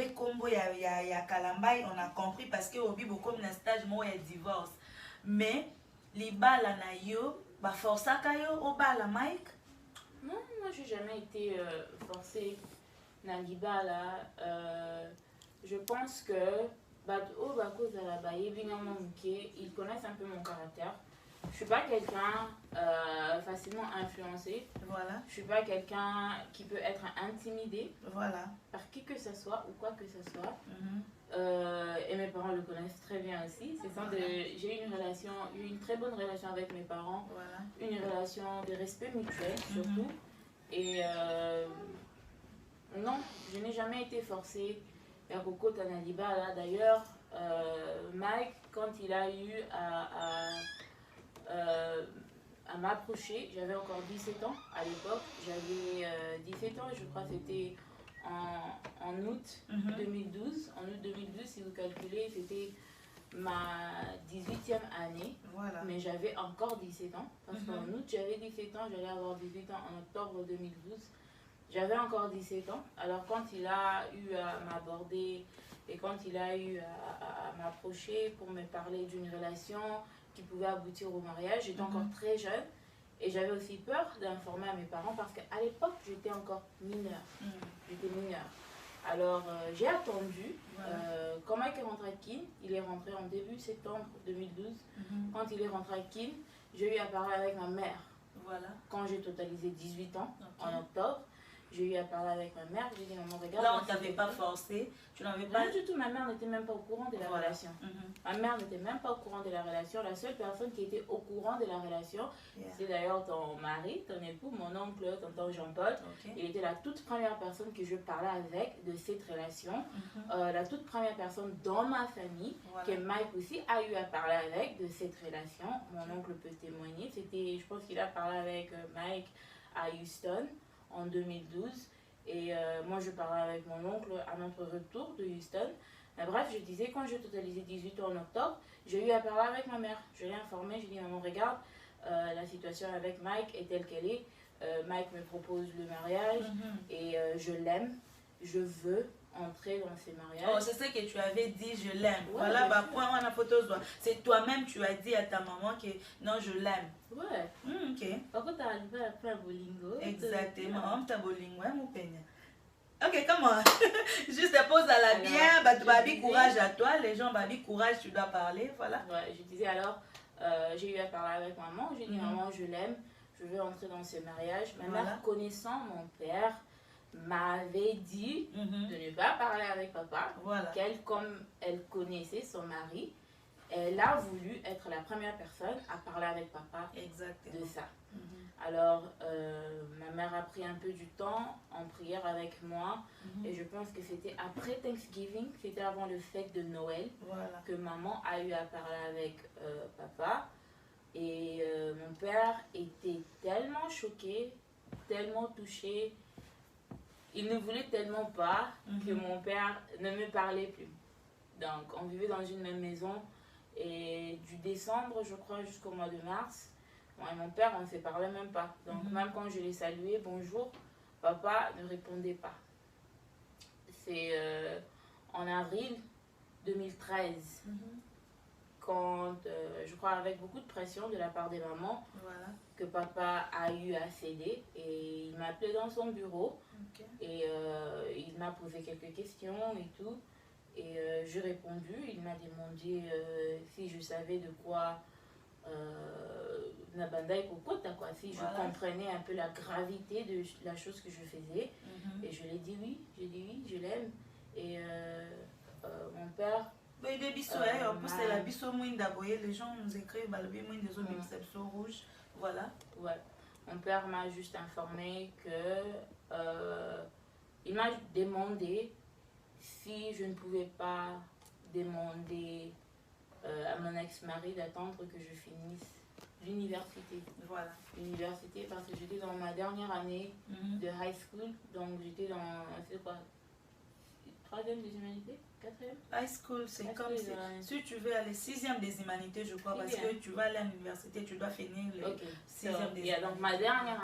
et combo ya Kalambai, on a compris parce que obi beaucoup na stage moi ya divorce. Mais libala na yo ba força kayo au bala Mike. Non, moi j'ai jamais été forcée na libala. Je pense que ils connaissent un peu mon caractère. Je suis pas quelqu'un facilement influencé. Voilà. Je suis pas quelqu'un qui peut être intimidé. Voilà. Par qui que ce soit ou quoi que ce soit. Et mes parents le connaissent très bien aussi. J'ai eu une très bonne relation avec mes parents. Voilà. Une relation de respect mutuel surtout. Et non, je n'ai jamais été forcée. D'ailleurs, Mike, quand il a eu à m'approcher, j'avais encore 17 ans à l'époque. J'avais 17 ans et je crois que c'était en août 2012. En août 2012, si vous calculez, c'était ma 18e année. Voilà. Mais j'avais encore 17 ans. Parce qu'en août, j'avais 17 ans, j'allais avoir 18 ans en octobre 2012. J'avais encore 17 ans. Alors quand il a eu à m'aborder et quand il a eu à m'approcher pour me parler d'une relation qui pouvait aboutir au mariage, j'étais encore très jeune. Et j'avais aussi peur d'informer à mes parents parce qu'à l'époque, j'étais encore mineure. J'étais mineure. Alors j'ai attendu. Quand Mike est rentré à Kin, il est rentré en début septembre 2012. Quand il est rentré à Kin, j'ai eu à parler avec ma mère. Voilà. Quand j'ai totalisé 18 ans, en octobre, j'ai eu à parler avec ma mère. J'ai dit, maman, regarde. Là, on ne t'avait pas forcé. Tu n'avais pas. Pas du tout. Ma mère n'était même pas au courant de la relation. Ma mère n'était même pas au courant de la relation. La seule personne qui était au courant de la relation, c'est d'ailleurs ton mari, ton époux, mon oncle, tonton Jean-Paul. Il était la toute première personne que je parlais avec de cette relation. La toute première personne dans ma famille que Mike aussi a eu à parler avec de cette relation. Mon oncle peut témoigner. Je pense qu'il a parlé avec Mike à Houston en 2012 et moi je parlais avec mon oncle à notre retour de Houston. Mais bref, je disais, quand j'ai totalisé 18 ans en octobre, j'ai eu à parler avec ma mère. Je l'ai informée, j'ai dit, maman, regarde, la situation avec Mike est telle qu'elle est. Mike me propose le mariage et je l'aime, je veux entrer dans ces mariages. Oh, c'est ce que tu avais dit, je l'aime. Voilà, bah, point, on a photo. C'est toi-même, tu as dit à ta maman que non, je l'aime. Ouais. Ok. Par contre, tu as arrivé après à Bolingo. Exactement, tu as Bolingo, mon peigne. Ok, comment? Juste pose à la bien, bah, tu babi courage à toi, les gens babi courage, tu dois parler, voilà. Ouais, je disais alors, j'ai eu à parler avec maman, j'ai dit maman, je l'aime, je veux entrer dans ce mariage. Ma mère, connaissant mon père, m'avait dit de ne pas parler avec papa, qu'elle, comme elle connaissait son mari, elle a voulu être la première personne à parler avec papa de ça. Alors, ma mère a pris un peu du temps en prière avec moi et je pense que c'était après Thanksgiving, c'était avant le fête de Noël, que maman a eu à parler avec papa. Et mon père était tellement choqué, tellement touché. Il ne voulait tellement pas que mon père ne me parlait plus. Donc, on vivait dans une même maison. Et du décembre, je crois, jusqu'au mois de mars, moi et mon père, on ne se parlait même pas. Donc, même quand je l'ai salué, bonjour, papa ne répondait pas. C'est en avril 2013, quand, je crois, avec beaucoup de pression de la part des mamans, que papa a eu à céder. Et il m'a appelé dans son bureau et il m'a posé quelques questions et tout. Et j'ai répondu, il m'a demandé si je savais de quoi Nabandai Kokota, quoi, si je comprenais un peu la gravité de la chose que je faisais. Et je lui ai dit oui, je l'aime. Et mon père. Oui, des bisous, en plus c'est la bisou mouine d'aboyer, les gens nous écrivent, bah, le mouine des autres bisous rouges, voilà. Ouais, mon père m'a juste informé que il m'a demandé si je ne pouvais pas demander à mon ex-mari d'attendre que je finisse l'université. Voilà. L'université parce que j'étais dans ma dernière année de high school, donc j'étais dans, c'est quoi, 3e des humanités, 4e? High school, c'est comme si tu veux aller 6e des humanités, je crois, parce que tu vas aller à l'université, tu dois finir le 6e des humanités. Donc ma dernière